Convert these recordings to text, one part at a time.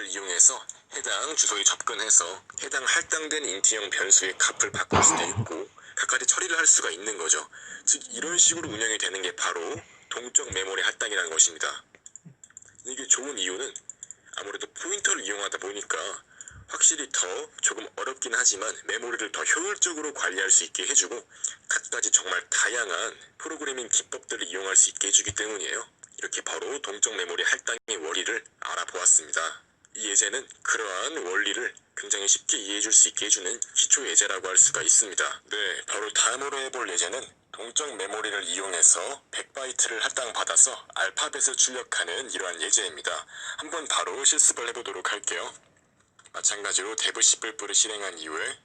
이용해서 해당 주소에 접근해서 해당 할당된 인트형 변수의 값을 바꿀 수도 있고 각가지 처리를 할 수가 있는 거죠. 즉 이런 식으로 운영이 되는 게 바로 동적 메모리 할당이라는 것입니다. 이게 좋은 이유는 아무래도 포인터를 이용하다 보니까 확실히 더 조금 어렵긴 하지만 메모리를 더 효율적으로 관리할 수 있게 해주고 갖가지 정말 다양한 프로그래밍 기법들을 이용할 수 있게 해주기 때문이에요. 이렇게 바로 동적 메모리 할당의 원리를 알아보았습니다. 이 예제는 그러한 원리를 굉장히 쉽게 이해해줄 수 있게 해주는 기초 예제라고 할 수가 있습니다. 네, 바로 다음으로 해볼 예제는 동적 메모리를 이용해서 100바이트를 할당받아서 알파벳을 출력하는 이러한 예제입니다. 한번 바로 실습을 해보도록 할게요. 마찬가지로 dev 10을 실행한 이후에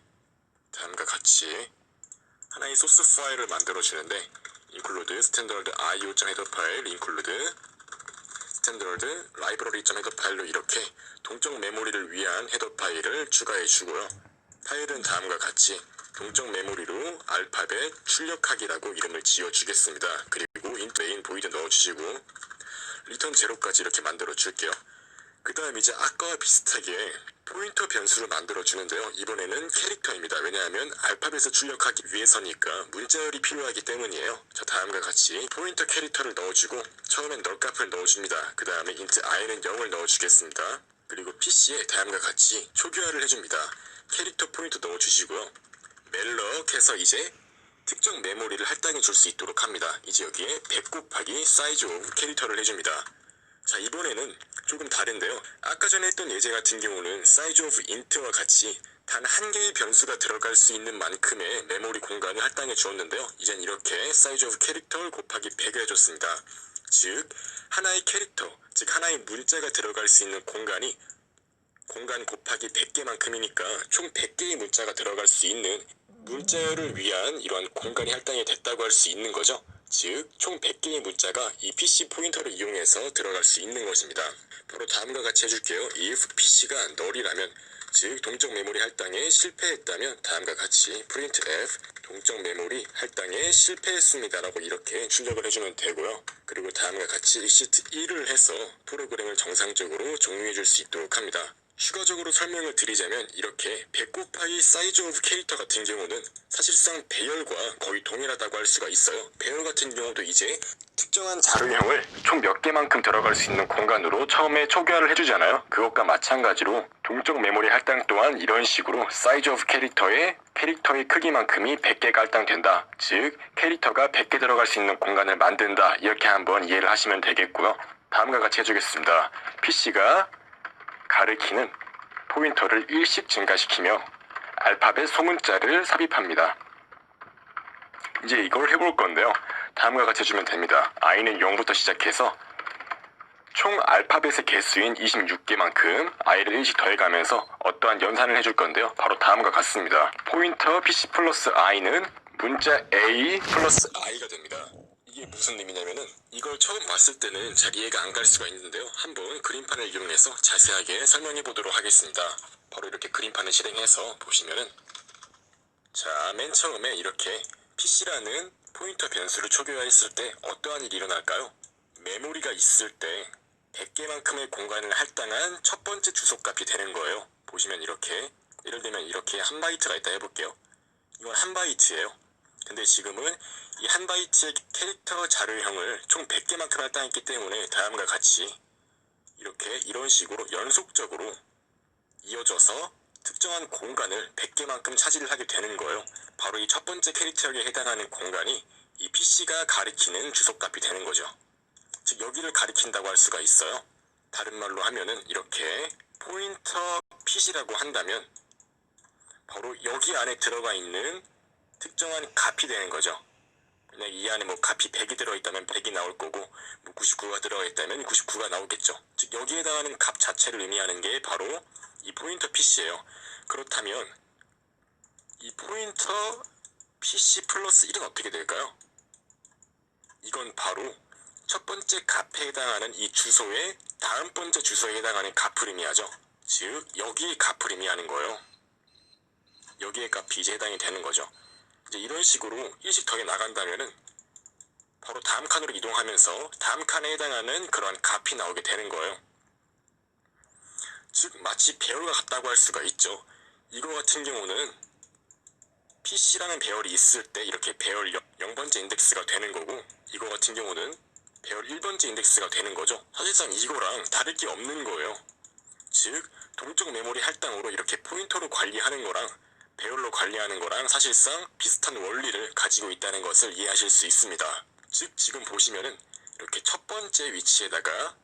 다음과 같이 하나의 소스 파일을 만들어주는데 include standard io.header 파일, include standard library.header 파일로 이렇게 동적 메모리를 위한 헤더 파일을 추가해주고요. 파일은 다음과 같이 동적 메모리로 알파벳 출력하기라고 이름을 지어주겠습니다. 그리고 int main void 넣어주시고 return 0까지 이렇게 만들어줄게요. 그 다음 이제 아까와 비슷하게 포인터 변수를 만들어주는데요. 이번에는 캐릭터입니다. 왜냐하면 알파벳을 출력하기 위해서니까 문자열이 필요하기 때문이에요. 자, 다음과 같이 포인터 캐릭터를 넣어주고 처음엔 널 값을 넣어줍니다. 그 다음에 int i는 0을 넣어주겠습니다. 그리고 PC에 다음과 같이 초기화를 해줍니다. 캐릭터 포인터 넣어주시고요. 멜럭 해서 이제 특정 메모리를 할당해 줄 수 있도록 합니다. 이제 여기에 100 곱하기 size of 캐릭터를 해줍니다. 자, 이번에는 조금 다른데요. 아까 전에 했던 예제 같은 경우는 size of int와 같이 단 한 개의 변수가 들어갈 수 있는 만큼의 메모리 공간을 할당해 주었는데요. 이젠 이렇게 size of 캐릭터 곱하기 100을 해줬습니다. 즉 하나의 캐릭터, 즉 하나의 문자가 들어갈 수 있는 공간이 공간 곱하기 100개만큼이니까 총 100개의 문자가 들어갈 수 있는 문자열을 위한 이러한 공간이 할당이 됐다고 할 수 있는 거죠. 즉 총 100개의 문자가 이 PC 포인터를 이용해서 들어갈 수 있는 것입니다. 바로 다음과 같이 해줄게요. if PC가 null이라면 즉 동적 메모리 할당에 실패했다면 다음과 같이 printf 동적 메모리 할당에 실패했습니다 라고 이렇게 출력을 해주면 되고요. 그리고 다음과 같이 exit 1을 해서 프로그램을 정상적으로 종료해 줄 수 있도록 합니다. 추가적으로 설명을 드리자면 이렇게 100 곱하기 size of 캐릭터 같은 경우는 사실상 배열과 거의 동일하다고 할 수가 있어요. 배열 같은 경우도 이제 특정한 자료형을 총 몇 개만큼 들어갈 수 있는 공간으로 처음에 초기화를 해주잖아요. 그것과 마찬가지로 동적 메모리 할당 또한 이런 식으로 size of 캐릭터의 크기만큼이 100개가 할당된다. 즉 캐릭터가 100개 들어갈 수 있는 공간을 만든다. 이렇게 한번 이해를 하시면 되겠고요. 다음과 같이 해주겠습니다. PC가 가리키는 포인터를 1씩 증가시키며 알파벳 소문자를 삽입합니다. 이제 이걸 해볼 건데요. 다음과 같이 해주면 됩니다. i는 0부터 시작해서 총 알파벳의 개수인 26개만큼 i를 1씩 더해가면서 어떠한 연산을 해줄 건데요. 바로 다음과 같습니다. 포인터 PC 플러스 i는 문자 a 플러스 i가 됩니다. 이게 무슨 의미냐면은 이걸 처음 봤을 때는 잘 이해가 안 갈 수가 있는데요. 한번 그림판을 이용해서 자세하게 설명해 보도록 하겠습니다. 바로 이렇게 그림판을 실행해서 보시면은 자, 맨 처음에 이렇게 PC라는 포인터 변수를 초기화했을 때 어떠한 일이 일어날까요? 메모리가 있을 때 100개만큼의 공간을 할당한 첫 번째 주소값이 되는 거예요. 보시면 이렇게 예를 들면 이렇게 1바이트가 있다 해볼게요. 이건 1바이트예요. 근데 지금은 이 1바이트의 캐릭터 자료형을 총 100개만큼 할당했기 때문에 다음과 같이 이렇게 이런 식으로 연속적으로 이어져서 특정한 공간을 100개만큼 차지를 하게 되는 거예요. 바로 이 첫 번째 캐릭터에 해당하는 공간이 이 PC가 가리키는 주소값이 되는 거죠. 즉 여기를 가리킨다고 할 수가 있어요. 다른 말로 하면은 이렇게 포인터 PC라고 한다면 바로 여기 안에 들어가 있는 특정한 값이 되는 거죠. 그냥 이 안에 뭐 값이 100이 들어있다면 100이 나올 거고 뭐 99가 들어있다면 99가 나오겠죠. 즉 여기에 해당하는 값 자체를 의미하는 게 바로 이 포인터 PC예요. 그렇다면 이 포인터 PC 플러스 1은 어떻게 될까요? 이건 바로 첫 번째 값에 해당하는 이 주소의 다음 번째 주소에 해당하는 값을 의미하죠. 즉 여기의 값을 의미하는 거예요. 여기의 값이 이제 해당이 되는 거죠. 이제 이런 식으로 1씩 더해 나간다면은 바로 다음 칸으로 이동하면서 다음 칸에 해당하는 그러한 값이 나오게 되는 거예요. 즉 마치 배열과 같다고 할 수가 있죠. 이거 같은 경우는 PC라는 배열이 있을 때 이렇게 배열 0번째 인덱스가 되는 거고, 이거 같은 경우는 배열 1번째 인덱스가 되는 거죠. 사실상 이거랑 다를 게 없는 거예요. 즉 동적 메모리 할당으로 이렇게 포인터로 관리하는 거랑 배열로 관리하는 거랑 사실상 비슷한 원리를 가지고 있다는 것을 이해하실 수 있습니다. 즉 지금 보시면은 이렇게 첫 번째 위치에다가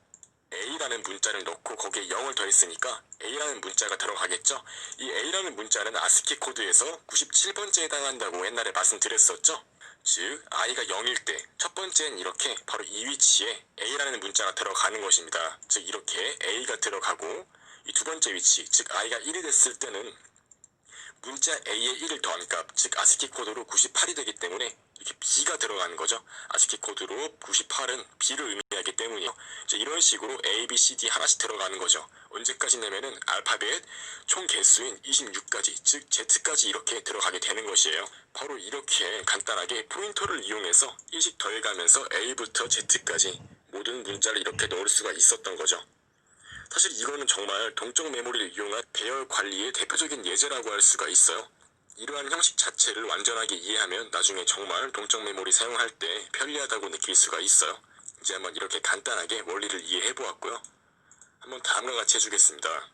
A라는 문자를 넣고 거기에 0을 더했으니까 A라는 문자가 들어가겠죠. 이 A라는 문자는 아스키 코드에서 97번째에 해당한다고 옛날에 말씀드렸었죠. 즉 i가 0일 때 첫 번째는 이렇게 바로 이 위치에 A라는 문자가 들어가는 것입니다. 즉 이렇게 A가 들어가고, 이 두 번째 위치, 즉 i가 1이 됐을 때는 문자 A의 1을 더한 값, 즉 아스키 코드로 98이 되기 때문에 이렇게 B가 들어가는 거죠. 아스키 코드로 98은 B를 의미하기 때문이요. 이런 식으로 A, B, C, D 하나씩 들어가는 거죠. 언제까지 내면은 알파벳 총 개수인 26까지, 즉 Z까지 이렇게 들어가게 되는 것이에요. 바로 이렇게 간단하게 포인터를 이용해서 일씩 더해가면서 A부터 Z까지 모든 문자를 이렇게 넣을 수가 있었던 거죠. 사실 이거는 정말 동적 메모리를 이용한 배열 관리의 대표적인 예제라고 할 수가 있어요. 이러한 형식 자체를 완전하게 이해하면 나중에 정말 동적 메모리 사용할 때 편리하다고 느낄 수가 있어요. 이제 한번 이렇게 간단하게 원리를 이해해 보았고요. 한번 다음과 같이 해주겠습니다.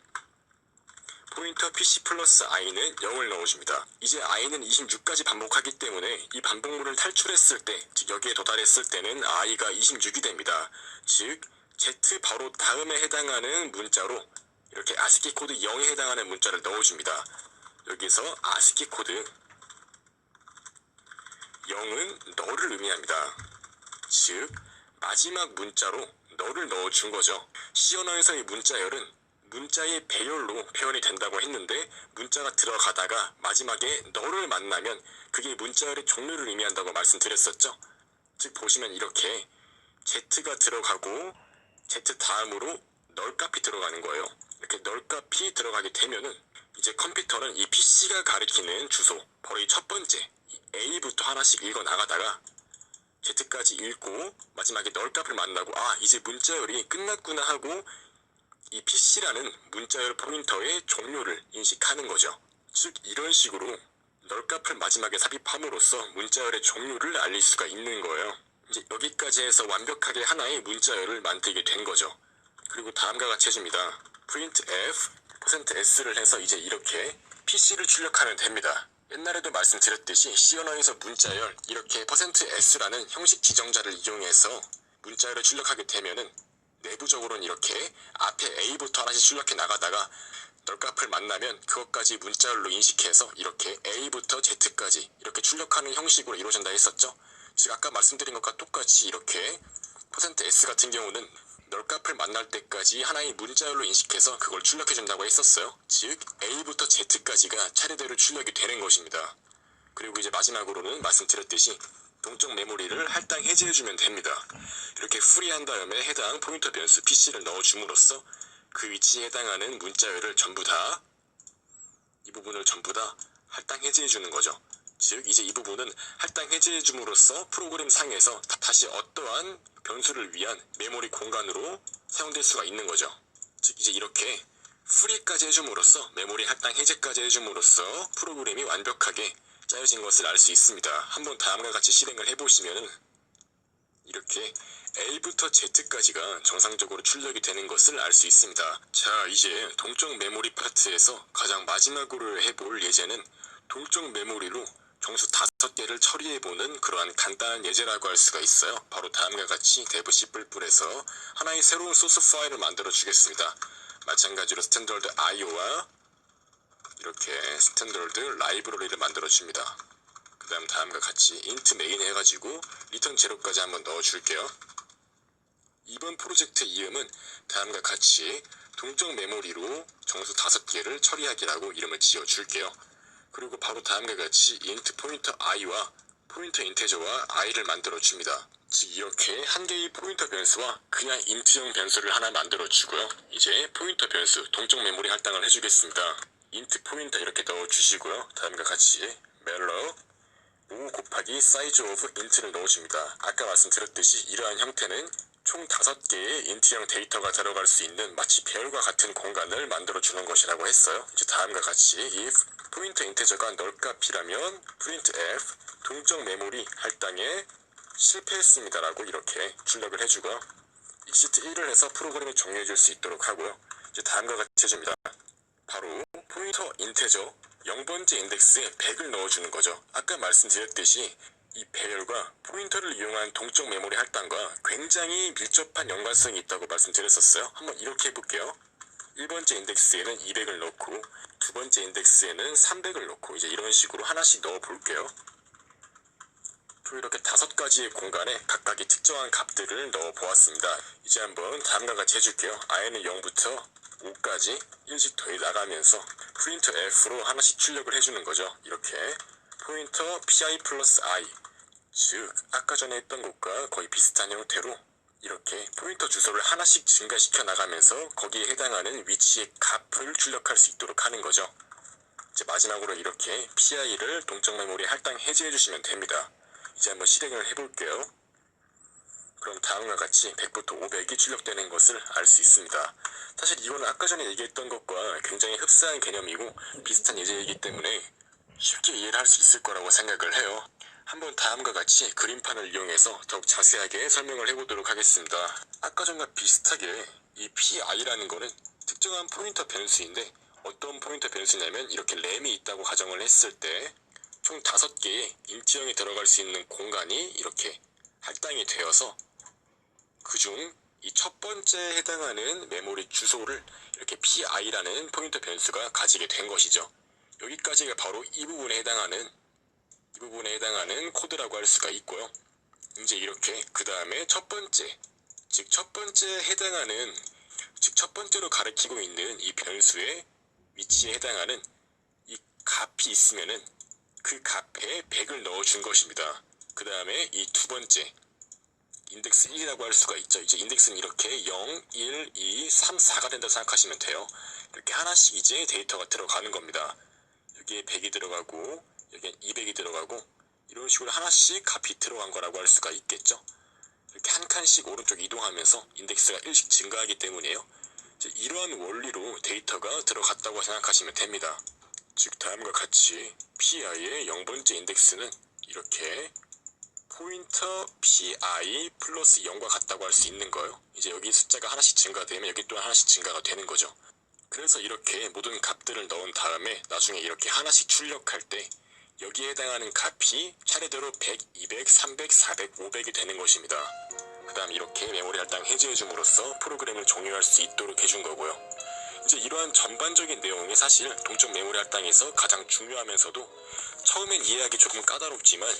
포인터 PC 플러스 i는 0을 넣어줍니다. 이제 i는 26까지 반복하기 때문에 이 반복문을 탈출했을 때, 즉 여기에 도달했을 때는 i가 26이 됩니다. 즉 Z 바로 다음에 해당하는 문자로 이렇게 아스키 코드 0에 해당하는 문자를 넣어줍니다. 여기서 아스키 코드 0은 너를 의미합니다. 즉 마지막 문자로 너를 넣어준 거죠. C 언어에서의 문자열은 문자의 배열로 표현이 된다고 했는데, 문자가 들어가다가 마지막에 너를 만나면 그게 문자열의 종류를 의미한다고 말씀드렸었죠. 즉 보시면 이렇게 Z가 들어가고 Z 다음으로 널값이 들어가는 거예요. 이렇게 널값이 들어가게 되면은 이제 컴퓨터는 이 PC가 가리키는 주소, 바로 이 첫 번째 A부터 하나씩 읽어 나가다가 Z까지 읽고 마지막에 널값을 만나고, 아 이제 문자열이 끝났구나 하고 이 PC라는 문자열 포인터의 종료를 인식하는 거죠. 즉 이런 식으로 널값을 마지막에 삽입함으로써 문자열의 종류를 알릴 수가 있는 거예요. 이제 여기까지 해서 완벽하게 하나의 문자열을 만들게 된 거죠. 그리고 다음과 같이 해줍니다. printf %s를 해서 이제 이렇게 PC를 출력하면 됩니다. 옛날에도 말씀드렸듯이 C 언어에서 문자열 이렇게 %s라는 형식 지정자를 이용해서 문자열을 출력하게 되면은 내부적으로는 이렇게 앞에 A부터 하나씩 출력해 나가다가 널값을 만나면 그것까지 문자열로 인식해서 이렇게 A부터 Z까지 이렇게 출력하는 형식으로 이루어진다 했었죠. 즉 아까 말씀드린 것과 똑같이 이렇게 %s 같은 경우는 널값을 만날 때까지 하나의 문자열로 인식해서 그걸 출력해준다고 했었어요. 즉 A부터 Z까지가 차례대로 출력이 되는 것입니다. 그리고 이제 마지막으로는 말씀드렸듯이 동적 메모리를 할당 해제해주면 됩니다. 이렇게 프리한 다음에 해당 포인터 변수 PC를 넣어줌으로써 그 위치에 해당하는 문자열을 전부 다, 이 부분을 전부 다 할당 해제해주는 거죠. 즉 이제 이 부분은 할당 해제해줌으로써 프로그램 상에서 다시 어떠한 변수를 위한 메모리 공간으로 사용될 수가 있는 거죠. 즉 이제 이렇게 프리까지 해줌으로써, 메모리 할당 해제까지 해줌으로써 프로그램이 완벽하게 짜여진 것을 알 수 있습니다. 한번 다음과 같이 실행을 해보시면 이렇게 A부터 Z까지가 정상적으로 출력이 되는 것을 알 수 있습니다. 자, 이제 동적 메모리 파트에서 가장 마지막으로 해볼 예제는 동적 메모리로 정수 5개를 처리해보는 그러한 간단한 예제라고 할 수가 있어요. 바로 다음과 같이 데브 C++에서 하나의 새로운 소스 파일을 만들어 주겠습니다. 마찬가지로 스탠더드 IO와 이렇게 스탠더드 라이브러리를 만들어 줍니다. 그 다음 다음과 같이 int main 해가지고 return 0까지 한번 넣어 줄게요. 이번 프로젝트의 이름은 다음과 같이 동적 메모리로 정수 5개를 처리하기라고 이름을 지어 줄게요. 그리고 바로 다음과 같이 int 포인터 i와 포인터 인테저와 i를 만들어 줍니다. 즉 이렇게 한 개의 포인터 변수와 그냥 int형 변수를 하나 만들어 주고요. 이제 포인터 변수 동적 메모리 할당을 해주겠습니다. int 포인터 이렇게 넣어 주시고요. 다음과 같이 malloc 5 곱하기 size of int를 넣어줍니다. 아까 말씀드렸듯이 이러한 형태는 총 5개의 인트형 데이터가 들어갈 수 있는 마치 배열과 같은 공간을 만들어 주는 것이라고 했어요. 이제 다음과 같이 if 포인터 인테저가 널값이라면 printf 동적 메모리 할당에 실패했습니다 라고 이렇게 출력을 해주고 exit 1을 해서 프로그램을 종료해 줄 수 있도록 하고요. 이제 다음과 같이 해줍니다. 바로 포인터 인테저 0번째 인덱스에 100을 넣어주는 거죠. 아까 말씀드렸듯이 이 배열과 포인터를 이용한 동적 메모리 할당과 굉장히 밀접한 연관성이 있다고 말씀드렸었어요. 한번 이렇게 해볼게요. 1번째 인덱스에는 200을 넣고 2번째 인덱스에는 300을 넣고 이제 이런 식으로 하나씩 넣어 볼게요. 또 이렇게 5가지의 공간에 각각의 특정한 값들을 넣어 보았습니다. 이제 한번 다음과 같이 해줄게요. i는 0부터 5까지 1씩 더해 나가면서 프린터 f로 하나씩 출력을 해주는 거죠. 이렇게 포인터 pi 플러스 i 즉 아까 전에 했던 것과 거의 비슷한 형태로 이렇게 포인터 주소를 하나씩 증가시켜 나가면서 거기에 해당하는 위치의 값을 출력할 수 있도록 하는 거죠. 이제 마지막으로 이렇게 pi를 동적 메모리 할당 해제해 주시면 됩니다. 이제 한번 실행을 해볼게요. 그럼 다음과 같이 100부터 500이 출력되는 것을 알 수 있습니다. 사실 이거는 아까 전에 얘기했던 것과 굉장히 흡사한 개념이고 비슷한 예제이기 때문에 쉽게 이해를 할 수 있을 거라고 생각을 해요. 한번 다음과 같이 그림판을 이용해서 더욱 자세하게 설명을 해보도록 하겠습니다. 아까 전과 비슷하게 이 pi라는 거는 특정한 포인터 변수인데 어떤 포인터 변수냐면 이렇게 램이 있다고 가정을 했을 때 총 5개의 인트형이 들어갈 수 있는 공간이 이렇게 할당이 되어서 그중 이 첫 번째 해당하는 메모리 주소를 이렇게 pi라는 포인터 변수가 가지게 된 것이죠. 여기까지가 바로 이 부분에 해당하는 코드라고 할 수가 있고요. 이제 이렇게 그 다음에 첫 번째로 가리키고 있는 이 변수의 위치에 해당하는 이 값이 있으면은 그 값에 100을 넣어준 것입니다. 그 다음에 이 두 번째 인덱스 1이라고 할 수가 있죠. 이제 인덱스는 이렇게 0, 1, 2, 3, 4가 된다고 생각하시면 돼요. 이렇게 하나씩 이제 데이터가 들어가는 겁니다. 여기에 100이 들어가고 여기에 200이 들어가고 이런 식으로 하나씩 값이 들어간 거라고 할 수가 있겠죠. 이렇게 한 칸씩 오른쪽 이동하면서 인덱스가 1씩 증가하기 때문이에요. 이제 이러한 원리로 데이터가 들어갔다고 생각하시면 됩니다. 즉 다음과 같이 pi의 0번째 인덱스는 이렇게 포인터 pi 플러스 0과 같다고 할 수 있는 거예요. 이제 여기 숫자가 하나씩 증가되면 여기 또한 하나씩 증가가 되는 거죠. 그래서 이렇게 모든 값들을 넣은 다음에 나중에 이렇게 하나씩 출력할 때 여기에 해당하는 값이 차례대로 100, 200, 300, 400, 500이 되는 것입니다. 그 다음 이렇게 메모리 할당 해제해줌으로써 프로그램을 종료할 수 있도록 해준 거고요. 이제 이러한 전반적인 내용이 사실 동적 메모리 할당에서 가장 중요하면서도 처음엔 이해하기 조금 까다롭지만